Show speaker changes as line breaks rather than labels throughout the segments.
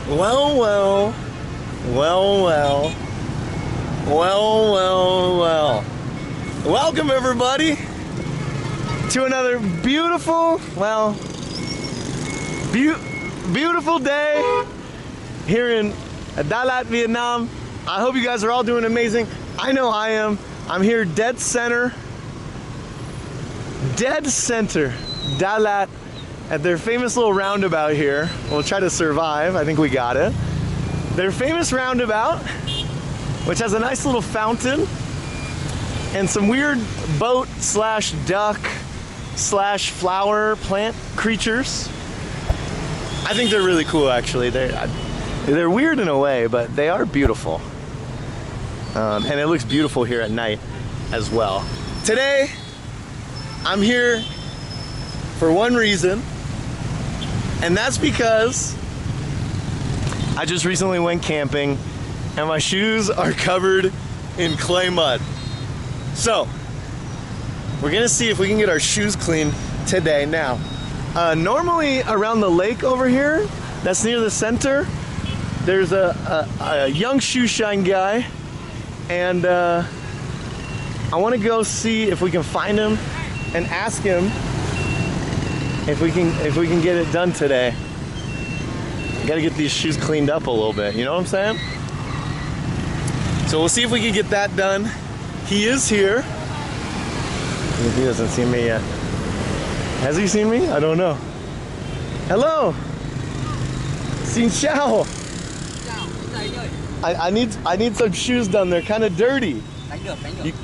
Well, well, well, well, well, well, well. Welcome, everybody, to another beautiful, beautiful day here in Dalat, Vietnam. I hope you guys are all doing amazing. I know I am. I'm here dead center, Dalat, at their famous little roundabout here. We'll try to survive. I think we got it. Their famous roundabout, which has a nice little fountain and some weird boat slash duck slash flower plant creatures. I think they're really cool, actually. They're weird in a way, but they are beautiful. And it looks beautiful here at night as well. Today, I'm here for one reason, and that's because I just recently went camping and my shoes are covered in clay mud. So, we're gonna see if we can get our shoes clean today. Now, normally around the lake over here, that's near the center, there's a young shoeshine guy, and I wanna go see if we can find him and ask him if we can get it done today. Gotta get these shoes cleaned up a little bit, you know what I'm saying? So we'll see if we can get that done. He is here. He doesn't see me yet. Has he seen me? I don't know. Hello. Xin chào. I need some shoes done. They're kind of dirty.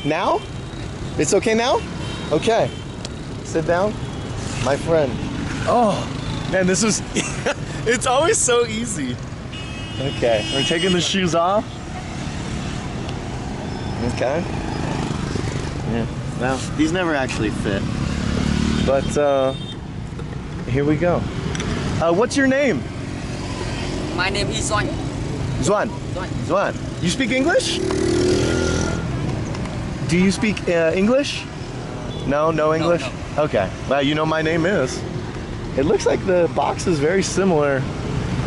Now? It's okay now? Okay. Sit down. My friend. Oh, man, this is, it's always so easy. Okay, we're taking the shoes off. Okay. Yeah, well, these never actually fit. But, here we go. What's your name?
My name is Zuan.
Zuan. You speak English? Do you speak English? No English?
No.
Okay, well, you know my name is. It looks like the box is very similar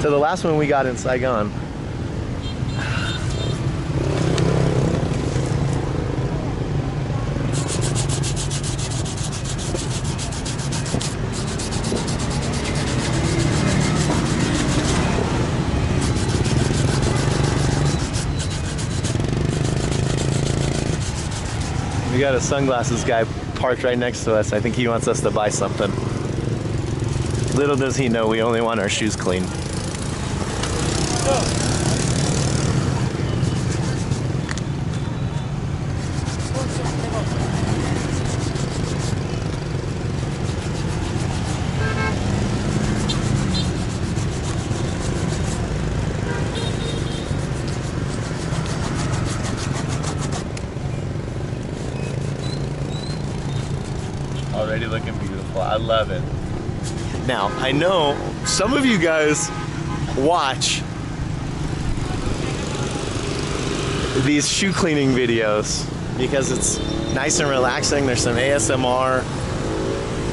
to the last one we got in Saigon. We got a sunglasses guy parked right next to us. I think he wants us to buy something. Little does he know we only want our shoes clean. Already looking beautiful. I love it. Now, I know some of you guys watch these shoe cleaning videos because it's nice and relaxing. There's some ASMR.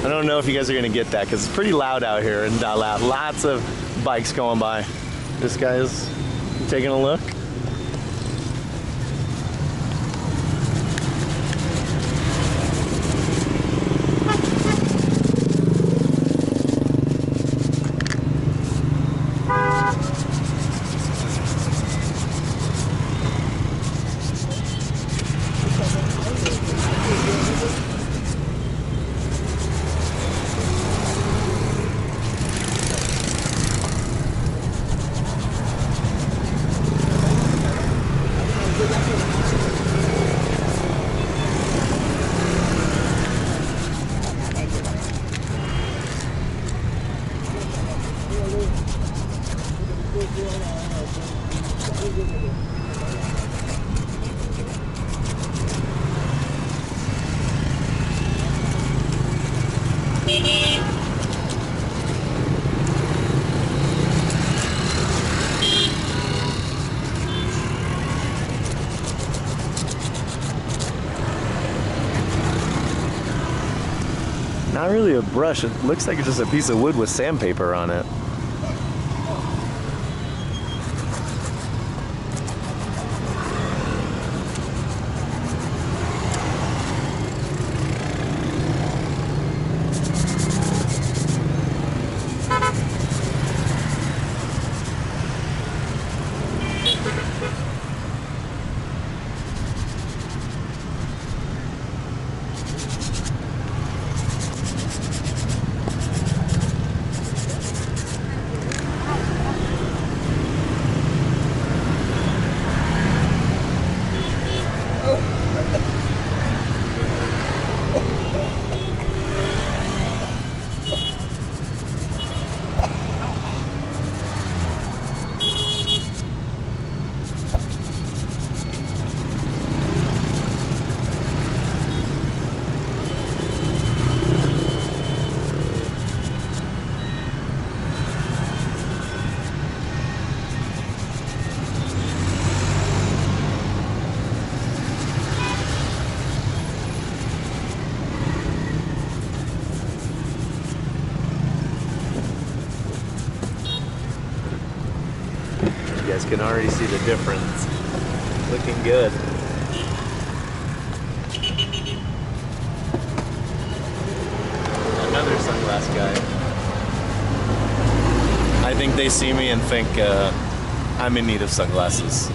I don't know if you guys are gonna get that because it's pretty loud out here in Dalat. Lots of bikes going by. This guy's taking a look. Not really a brush, it looks like it's just a piece of wood with sandpaper on it. guys can already see the difference. Looking good. Another sunglass guy. I think they see me and think I'm in need of sunglasses.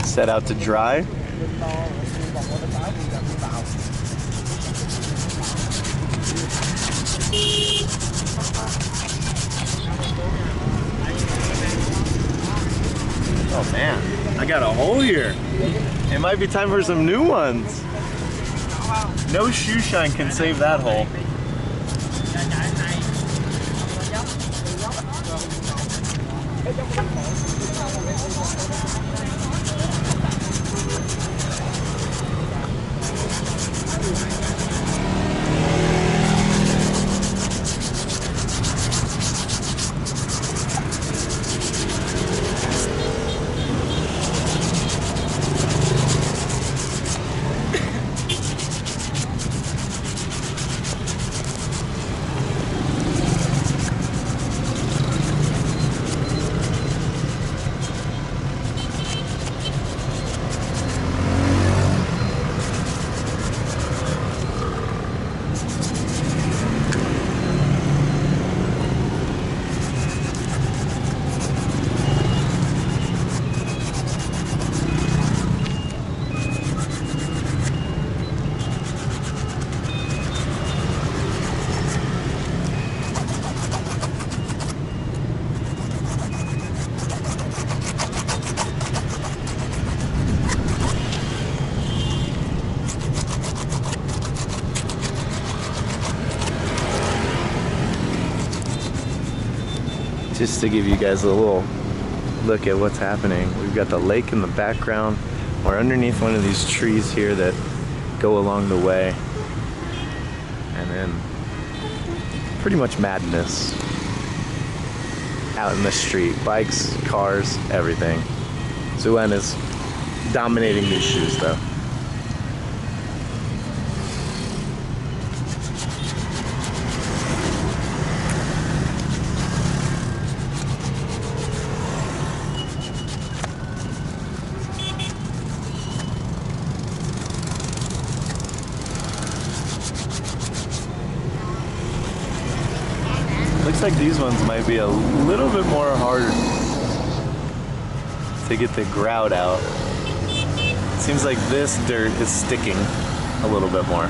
Set out to dry. Oh man, I got a hole here. It might be time for some new ones. No shoe shine can save that hole. Just to give you guys a little look at what's happening. We've got the lake in the background. We're underneath one of these trees here that go along the way. And then pretty much madness out in the street. Bikes, cars, everything. Zuen is dominating these shoes though. Looks like these ones might be a little bit more harder to get the grout out. Seems like this dirt is sticking a little bit more.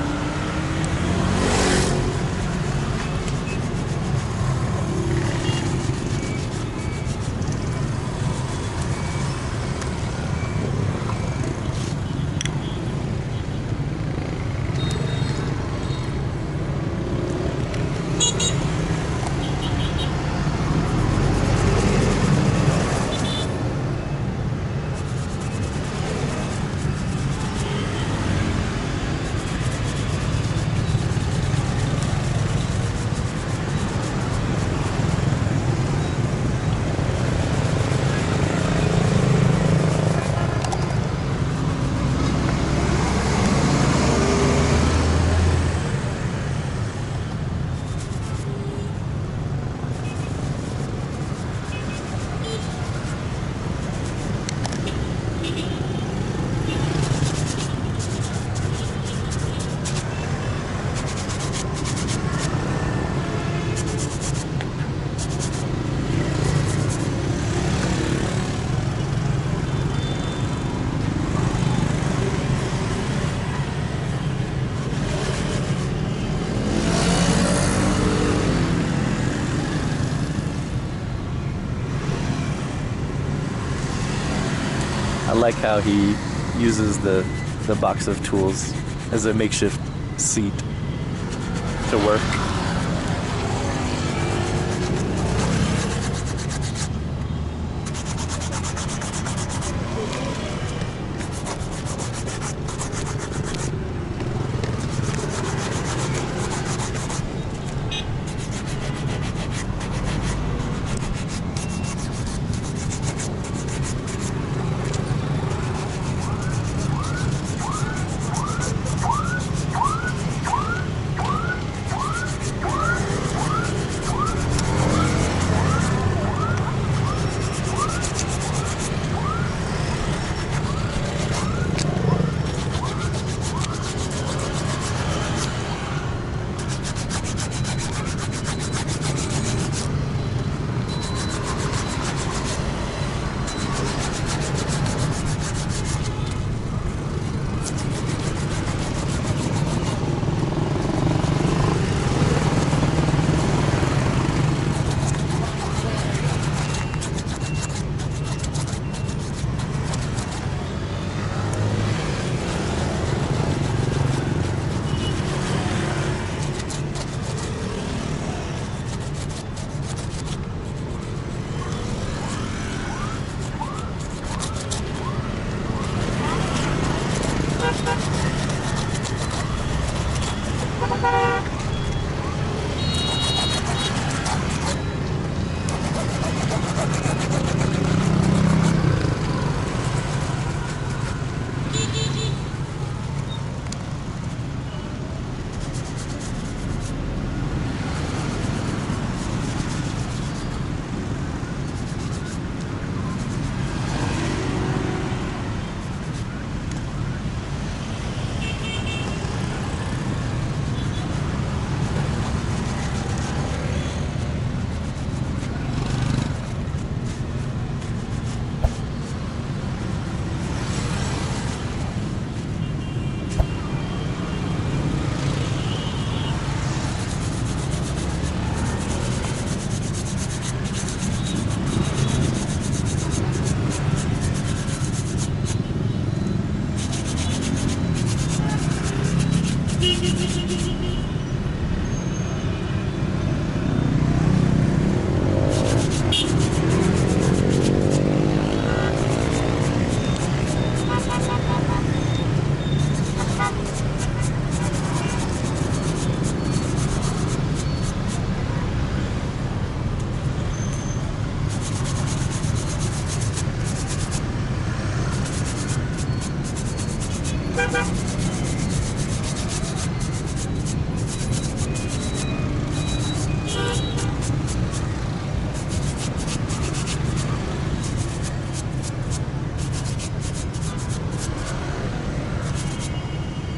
like how he uses the box of tools as a makeshift seat to work.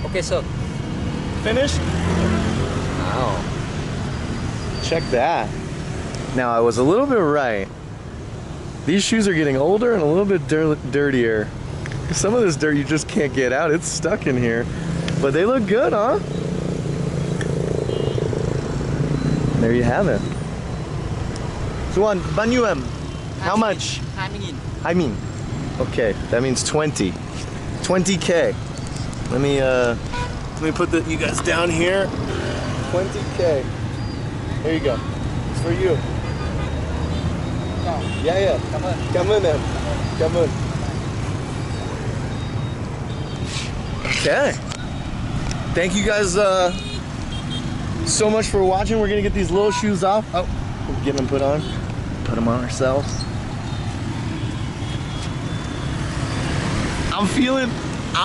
Okay, so
Finished?
wow.
Check that. Now I was a little bit right. These shoes are getting older and a little bit dirtier. Some of this dirt you just can't get out. It's stuck in here. But they look good, huh? There you have it. Suan, banyuem. How much?
20,000.
I mean, okay, that means 20. 20K. Let me put you guys down here. 20K. There you go. It's for you. Yeah.
Come on.
Come on then. Come on. Okay. Thank you guys so much for watching. We're gonna get these little shoes off. Oh, we're getting them put on. Put them on ourselves. I'm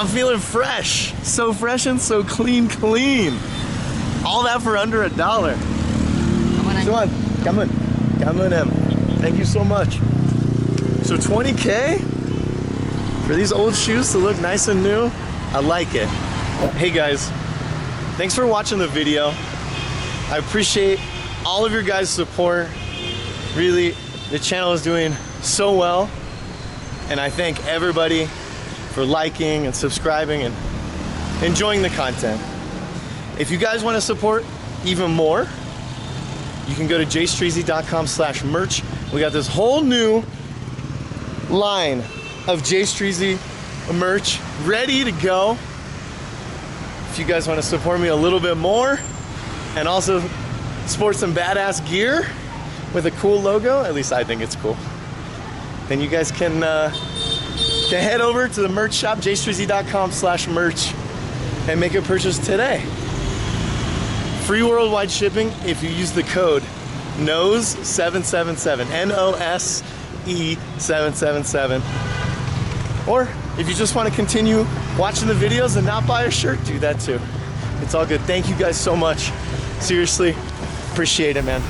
feeling fresh. So fresh and so clean. All that for under $1. Come on, come on, Em. Thank you so much. So 20K for these old shoes to look nice and new. I like it. Hey guys, thanks for watching the video. I appreciate all of your guys' support. Really, the channel is doing so well, and I thank everybody for liking and subscribing and enjoying the content. If you guys want to support even more, you can go to jstreezy.com/merch. We got this whole new line of J Streezy merch ready to go. If you guys want to support me a little bit more and also sport some badass gear with a cool logo, at least I think it's cool, then you guys can head over to the merch shop, jstrizzy.com/merch, and make a purchase today. Free worldwide shipping if you use the code NOSE777, NOSE777. Or if you just want to continue watching the videos and not buy a shirt, do that too. It's all good. Thank you guys so much. Seriously, appreciate it, man.